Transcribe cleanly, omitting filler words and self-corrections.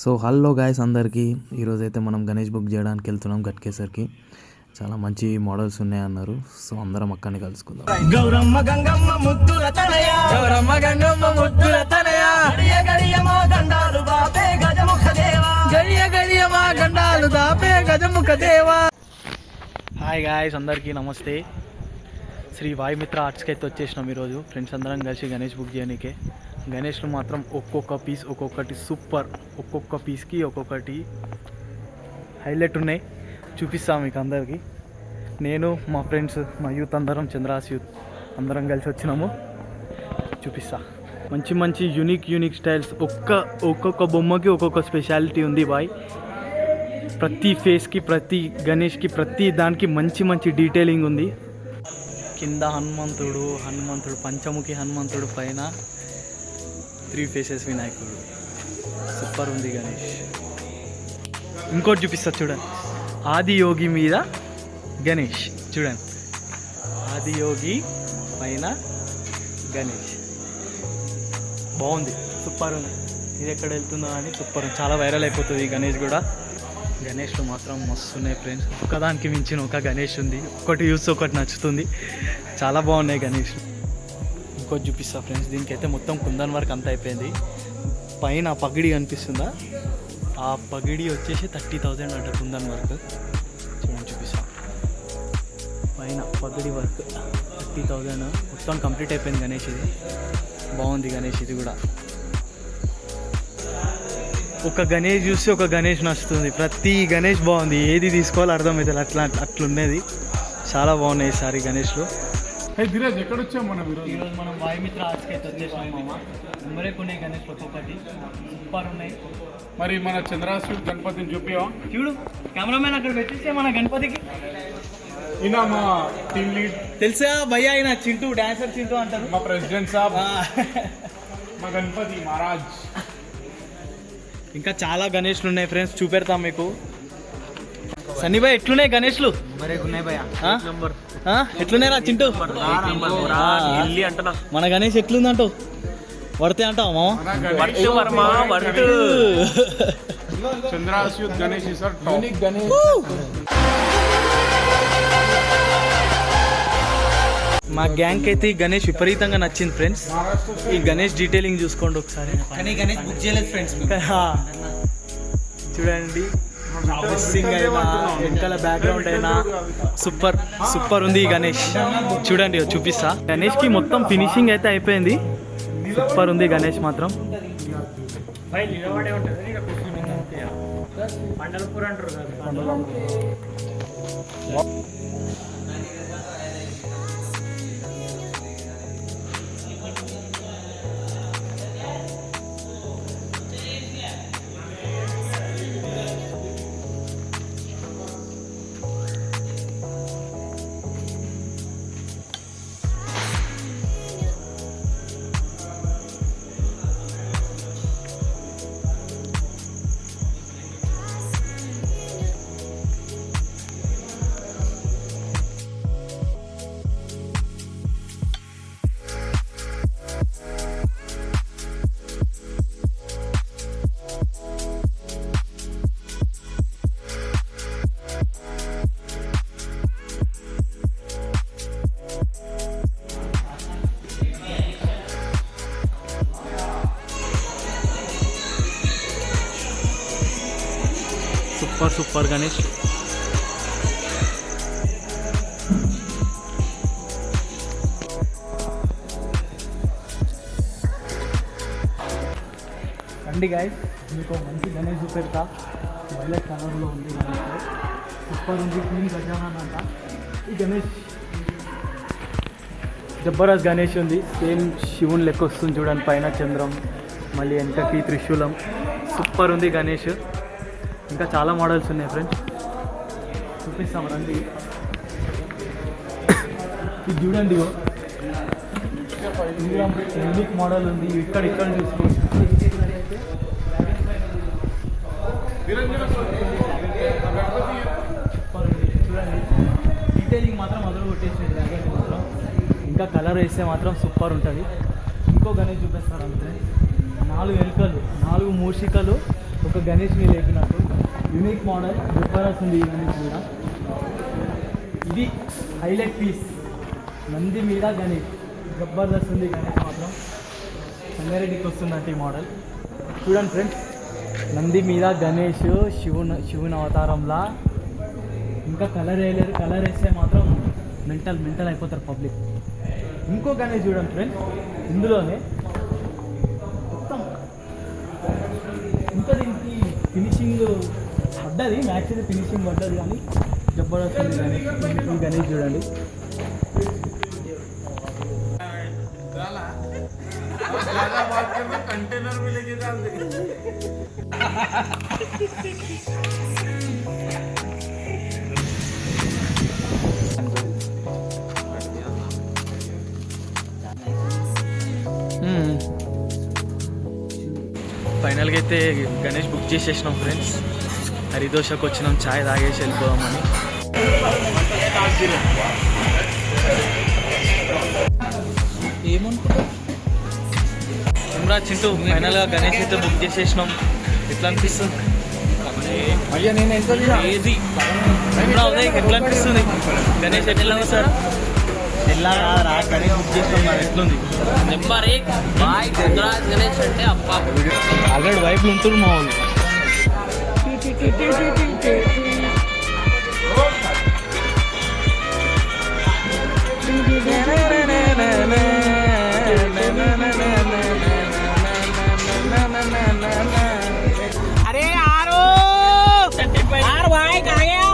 So hello guys అందరికీ, ఈరోజైతే మనం గణేష్ బుక్ చేయడానికి వెళ్తున్నాం గట్కేసరికి. చాలా మంచి మోడల్స్ ఉన్నాయన్నారు. సో అందరం అక్కడిని కలుసుకుందాం. గౌరమ్మ గంగమ్మ ముద్దుల తనయ, గౌరమ్మ గంగమ్మ ముద్దుల తనయ, గడియ గడియ మా గండాలు బాపే గజముఖ దేవా, గడియ గడియ మా గండాలు దాపే గజముఖ దేవా. హాయ్ గాయస్ అందరికీ నమస్తే. శ్రీ వాయుమిత్ర ఆర్ట్స్కి అయితే వచ్చేసినాం ఈరోజు ఫ్రెండ్స్ అందరం కలిసి గణేష్ బుక్ చేయడానికే. గణేష్లు మాత్రం ఒక్కొక్క పీస్ ఒక్కొక్కటి సూపర్, ఒక్కొక్క పీస్కి ఒక్కొక్కటి హైలైట్ ఉన్నాయి. చూపిస్తాం మీకు అందరికీ. నేను మా ఫ్రెండ్స్ మా యూత్ అందరం చంద్రాస్ యూత్ అందరం కలిసి వచ్చినాము. చూపిస్తా మంచి మంచి యూనిక్ స్టైల్స్. ఒక్కొక్క బొమ్మకి ఒక్కొక్క స్పెషాలిటీ ఉంది బాయ్. ప్రతి ఫేస్కి, ప్రతి గణేష్కి, ప్రతి దానికి మంచి డీటెయిలింగ్ ఉంది. కింద హనుమంతుడు పంచముఖి హనుమంతుడు, పైన 3 ఫేసెస్ వినాయకుడు. సూపర్ ఉంది గణేష్. ఇంకోటి చూపిస్తా చూడండి, ఆదియోగి మీద గణేష్ చూడండి. ఆదియోగి పైన గణేష్ బాగుంది, సూపర్ ఉంది. ఇది ఎక్కడ వెళ్తుందో అని సూపర్, చాలా వైరల్ అయిపోతుంది ఈ గణేష్ కూడా. గణేష్లు మాత్రం మస్తు ఉన్నాయి ఫ్రెండ్స్. ఒకదానికి మించిన ఒక గణేష్ ఉంది. ఒకటి చూస్తే ఒకటి నచ్చుతుంది. చాలా బాగున్నాయి గణేష్. ఇంకోటి చూపిస్తా ఫ్రెండ్స్. దీనికైతే మొత్తం కుందన్ వర్క్ అంతా అయిపోయింది. పైన పగిడి కనిపిస్తుందా, ఆ పగిడి వచ్చేసి 30,000 అంట కుందన్ వర్క్. చూడండి చూపిస్తా. పైన పగిడి వర్క్ 30,000 మొత్తం కంప్లీట్ అయిపోయింది గణేష్. ఇది బాగుంది గణేష్. ఇది కూడా ఒక గణేష్ చూస్తే ఒక గణేష్ నచ్చుతుంది. ప్రతి గణేష్ బాగుంది, ఏది తీసుకోవాలో అర్థమవుతుంది. అట్లున్నది. చాలా బాగున్నాయి ఈసారి గణేష్లు. ఎక్కడొచ్చాం మనం ఈరోజు మనం వాయుమిత్ర ఆర్ట్స్కి అయితే వచ్చేసినాం మామ. నెంబరే కొన్ని గణేష్ ఒక్కొక్కటి సూపర్ ఉన్నాయి. మరి మన చంద్రాసు గణపతిని చూపించావా? చూడు కెమెరామెన్ అక్కడ పెట్టిస్తే మన గణపతికి. ఈయన మా టీమ్ లీడ్ తెలుసా భయ్యా, ఆయన చింటూ, డాన్సర్ చింటూ అంటారు. మా ప్రెసిడెంట్ సాబ్, మా గణపతి మహారాజ్. ఇంకా చాలా గణేష్లు ఉన్నాయి ఫ్రెండ్స్, చూపెడతాం మీకు. సన్నీ భాయ్ ఎట్లున్నాయి గణేష్లు? ఎట్లున్నాయి రా చింటూ? మన గణేష్ ఎట్లుందంటావు? పడితే అంటావు మామ? చంద్రాసు గణేష్ గణేష్. మా గ్యాంగ్ అయితే ఈ గణేష్ విపరీతంగా నచ్చింది ఫ్రెండ్స్. ఈ గణేష్ డీటెయిలింగ్ చూసుకోండి ఒకసారి. గణేష్ బుక్ చేయలేదు ఫ్రెండ్స్. చూడండి, డ్రెస్సింగ్ అయినా వెనకాల బ్యాక్గ్రౌండ్ అయినా సూపర్ ఉంది ఈ గణేష్. చూడండి చూపిస్తా. గణేష్ కి మొత్తం ఫినిషింగ్ అయితే అయిపోయింది. సూపర్ ఉంది గణేష్ మాత్రం. సూపర్ గణేష్. రండి గాయస్, మీకు మంచి గణేష్ చూపెడతా. వైలెట్ కలర్లో ఉంది గణేష్. సూపర్ ఉంది, క్లీన్ గజానన్ అంట ఈ గణేష్. జబర్దస్త్ గణేష్ ఉంది. సేమ్ శివుని లెక్క వస్తుంది చూడండి. పైన చంద్రం, మళ్ళీ వెనకకి త్రిశూలం. సూపర్ ఉంది గణేష్. ఇంకా చాలా మోడల్స్ ఉన్నాయి ఫ్రెండ్స్, చూపిస్తాం రండి. ఇది చూడండి, యూనిక్ మోడల్ ఉంది. ఇక్కడ చూసుకోండి. చూడండి డీటెయిలింగ్ మాత్రం మొదలు కొట్టేసింది మాత్రం. ఇంకా కలర్ వేస్తే మాత్రం సూపర్ ఉంటుంది. ఇంకో గణేష్ చూపిస్తారు అంతే. 4 ఎలుకలు, 4 మూషికలు, ఒక గణేష్ని లేపినట్టు యూనిక్ మోడల్ జబర్దస్త్ ఉంది ఈ గణేష్ కూడా. ఇది హైలైట్ పీస్, నంది మీద గణేష్ జబర్దస్త్ ఉంది గణేష్ మాత్రం. సంగారెడ్డికి వస్తుందంటే ఈ మోడల్ చూడండి ఫ్రెండ్స్. నంది మీద గణేష్ శివుని అవతారంలా. ఇంకా కలర్ వేయలేరు, కలర్ వేస్తే మాత్రం మెంటల్ అయిపోతారు పబ్లిక్. ఇంకో గణేష్ చూడండి ఫ్రెండ్స్, ఇందులోనే మొత్తం ఇంకా దీనికి ఫినిషింగ్ పడ్డది, మ్యాచ్ ఫినిషింగ్ పడ్డది కానీ జబర్దస్త్ ఉంది గణేష్. ఈ గణేష్ చూడండి. कंटेनर में लेके डाल दे. ఫైనల్గా అయితే గణేష్ బుక్ చేసేసినాం ఫ్రెండ్స్. హరిదోషకు వచ్చినాం, ఛాయ్ తాగేసి వెళ్ళిపోదామని. ఏమనుకుంటా ఇమ్రా చింటూ, ఫైనల్గా గణేష్ అయితే బుక్ చేసేసినాం. ఎట్లా అనిపిస్తుంది? అయ్యా నేను ఎంత ఏది ఇమ్రా ఉదయ్ ఎట్లా అనిపిస్తుంది? గణేష్ ఎట్లా ఉంది సార్? ఎలా రా గణేష్ బుక్ చేసినాం మరి ఎట్లుంది? నెంబర్ 1 బాయ్ గుజరాత్ గణేష్ అంటే అప్పా ఆల్రెడీ వైపులు ఉంటుంది మా వాళ్ళు. अरे आरो यार भाई कहाँ गया?